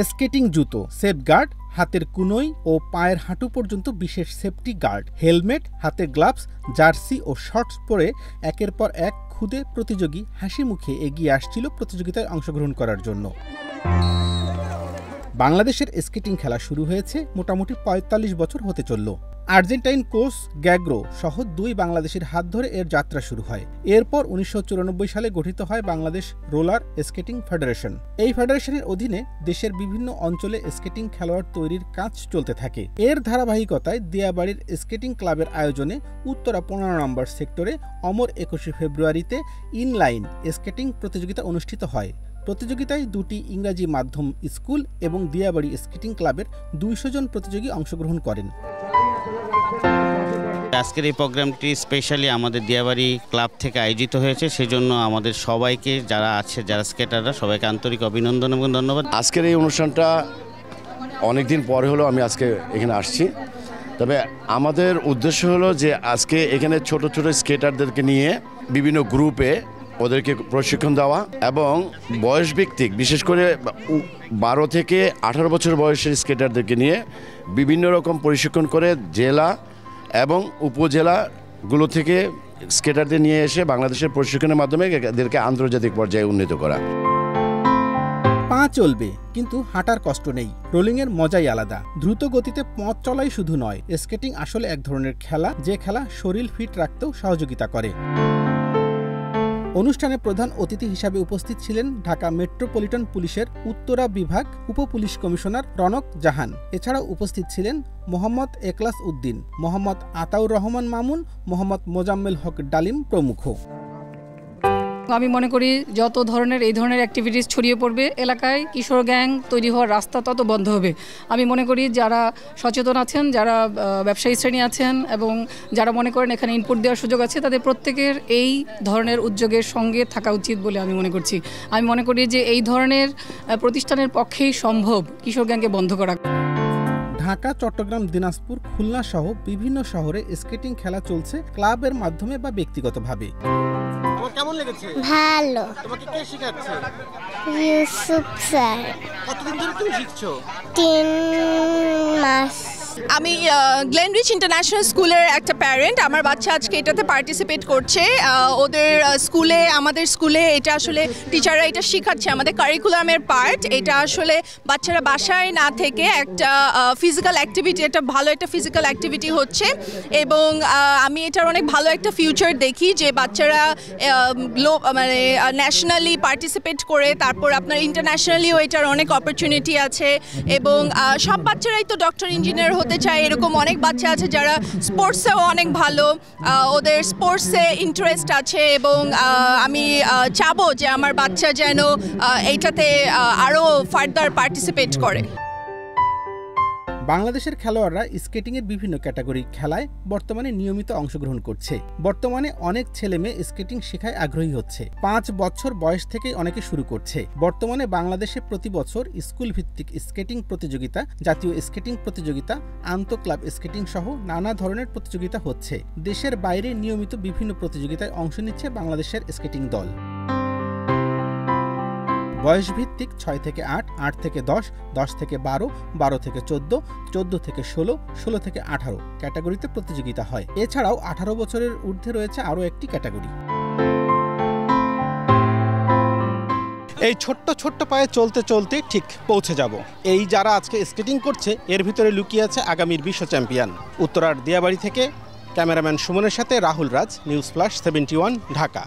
Skating জুতো, safeguard, হাতের কুনোই ও পায়ের হাঁটু পর্যন্ত বিশেষ সেফটি গার্ড, হেলমেট, হাতে গ্লাভস, জার্সি ও শর্টস পরে একের পর এক খুদে প্রতিযোগী হাসি মুখে এগিয়ে আসছিল প্রতিযোগিতায় অংশগ্রহণ করার জন্য। বাংলাদেশের স্কেটিং খেলা শুরু হয়েছে মোটামুটি ৪৫ বছর হতে চলল। আর্জেন্টাইন কোচ গ্যাগ্রো সহ ২ বাংলাদেশের হাত ধরে এর যাত্রা শুরু হয়। এরপর ১৯৯৪ সালে গঠিত হয় বাংলাদেশ রোলার স্কেটিং ফেডারেশন। এই ফেডারেশনের অধীনে দেশের বিভিন্ন অঞ্চলে স্কেটিং খেলোয়াড় তৈরির কাজ চলতে থাকে। এর ধারাবাহিকতায় দিয়াবাড়ির স্কেটিং ক্লাবের আয়োজনে উত্তরা ১৫ নম্বর সেক্টরে অমর ২১শে ফেব্রুয়ারিতে ইনলাইন স্কেটিং প্রতিযোগিতা অনুষ্ঠিত হয়। প্রতিযোগিতায় ২টি ইংরাজি মাধ্যম স্কুল এবং দিয়াবাড়ি স্কেটিং ক্লাবের ২০০ জন প্রতিযোগী অংশগ্রহণ করেন। আজকের এই প্রোগ্রামটি স্পেশালি আমাদের দিয়াবাড়ি ক্লাব থেকে আয়োজিত হয়েছে, সেজন্য আমাদের সবাইকে যারা স্কেটাররা সবাইকে আন্তরিক অভিনন্দন এবং ধন্যবাদ। আজকের এই অনুষ্ঠানটা অনেকদিন পরে হলো আমি আজকে এখানে আসছি, তবে আমাদের উদ্দেশ্য হলো যে আজকে এখানে ছোট ছোট স্কেটারদেরকে নিয়ে বিভিন্ন গ্রুপে ওদেরকে প্রশিক্ষণ দেওয়া এবং বয়স ভিত্তিক বিশেষ করে ১২ থেকে ১৮ বছর বয়সের স্কেটারদেরকে নিয়ে বিভিন্ন রকম প্রশিক্ষণ করে জেলা এবং উপজেলাগুলো থেকে স্কেটারদের নিয়ে এসে বাংলাদেশের প্রশিক্ষণের মাধ্যমে এদেরকে আন্তর্জাতিক পর্যায়ে উন্নীত করা। পা চলবে কিন্তু হাঁটার কষ্ট নেই, রোলিংয়ের মজাই আলাদা। দ্রুত গতিতে পথ চলাই শুধু নয়, স্কেটিং আসলে এক ধরনের খেলা, যে খেলা শরীর ফিট রাখতেও সহযোগিতা করে। অনুষ্ঠানে প্রধান অতিথি হিসাবে উপস্থিত ছিলেন ঢাকা মেট্রোপলিটন পুলিশের উত্তরা বিভাগ উপপুলিশ কমিশনার রনক জাহান। এছাড়াও উপস্থিত ছিলেন মোহাম্মদ এখলাস উদ্দিন, মোহাম্মদ আতাউর রহমান মামুন, মোহাম্মদ মোজাম্মেল হক ডালিম প্রমুখ। আমি মনে করি যত ধরনের এই ধরনের অ্যাক্টিভিটিস ছড়িয়ে পড়বে এলাকায়, কিশোর গ্যাং তৈরি হওয়ার রাস্তা তত বন্ধ হবে। আমি মনে করি যারা সচেতন আছেন, যারা ব্যবসায়ী শ্রেণী আছেন এবং যারা মনে করেন এখানে ইনপুট দেওয়ার সুযোগ আছে, তাদের প্রত্যেকের এই ধরনের উদ্যোগের সঙ্গে থাকা উচিত বলে আমি মনে করছি। আমি মনে করি যে এই ধরনের প্রতিষ্ঠানের পক্ষেই সম্ভব কিশোর গ্যাংকে বন্ধ করা। ঢাকা, চট্টগ্রাম, দিনাজপুর, খুলনা সহ বিভিন্ন শহরে স্কেটিং খেলা চলছে ক্লাবের মাধ্যমে বা ব্যক্তিগতভাবে। কেমন লেগেছে? ভালো। তোমাকে কে শেখাচ্ছে? ইউসুফ স্যার। কতদিন ধরে তুমি শিখছো? 3 মাস। আমি গ্লেনরিচ ইন্টারন্যাশনাল স্কুলের একটা প্যারেন্ট। আমার বাচ্চা আজকে এটাতে পার্টিসিপেট করছে। ওদের স্কুলে, আমাদের স্কুলে এটা আসলে টিচাররা এটা শেখাচ্ছে, আমাদের কারিকুলামের পার্ট। এটা আসলে বাচ্চারা বাসায় না থেকে একটা ফিজিক্যাল অ্যাক্টিভিটি, একটা ভালো একটা ফিজিক্যাল অ্যাক্টিভিটি হচ্ছে এবং আমি এটার অনেক ভালো একটা ফিউচার দেখি যে বাচ্চারা মানে ন্যাশনালি পার্টিসিপেট করে তারপর আপনার ইন্টারন্যাশনালিও এটার অনেক অপরচুনিটি আছে এবং সব বাচ্চারাই তো ডক্টর, ইঞ্জিনিয়ার হতে চায়। এরকম অনেক বাচ্চা আছে যারা স্পোর্টসেও অনেক ভালো, ওদের স্পোর্টসে ইন্টারেস্ট আছে এবং আমি চাবো যে আমার বাচ্চা যেন এইটাতে আরও ফার্দার পার্টিসিপেট করে। বাংলাদেশের খেলোয়াড়রা স্কেটিংয়ের বিভিন্ন ক্যাটাগরি খেলায় বর্তমানে নিয়মিত অংশগ্রহণ করছে। বর্তমানে অনেক ছেলে মেয়ে স্কেটিং শেখায় আগ্রহী হচ্ছে। ৫ বছর বয়স থেকেই অনেকে শুরু করছে। বর্তমানে বাংলাদেশে প্রতি বছর স্কুল ভিত্তিক স্কেটিং প্রতিযোগিতা, জাতীয় স্কেটিং প্রতিযোগিতা, আন্তঃক্লাব স্কেটিং সহ নানা ধরনের প্রতিযোগিতা হচ্ছে। দেশের বাইরে নিয়মিত বিভিন্ন প্রতিযোগিতায় অংশ নিচ্ছে বাংলাদেশের স্কেটিং দল। বয়স ভিত্তিক ৬ থেকে ৮, ৮ থেকে ১০, ১০ থেকে ১২, ১২ থেকে ১৪, ১৪ থেকে ১৬, ১৬ থেকে ১৮ ক্যাটাগরিতে প্রতিযোগিতা হয়। এছাড়াও ১৮ বছরের ঊর্ধ্বে রয়েছে আরও একটি ক্যাটাগরি। এই ছোট্ট ছোট্ট পায়ে চলতে চলতে ঠিক পৌঁছে যাব। এই যারা আজকে স্কেটিং করছে এর ভিতরে লুকিয়ে আছে আগামীর বিশ্ব চ্যাম্পিয়ন। উত্তরার দিয়াবাড়ি থেকে ক্যামেরাম্যান সুমনের সাথে রাহুল রাজ, নিউজ ফ্ল্যাশ 71, ঢাকা।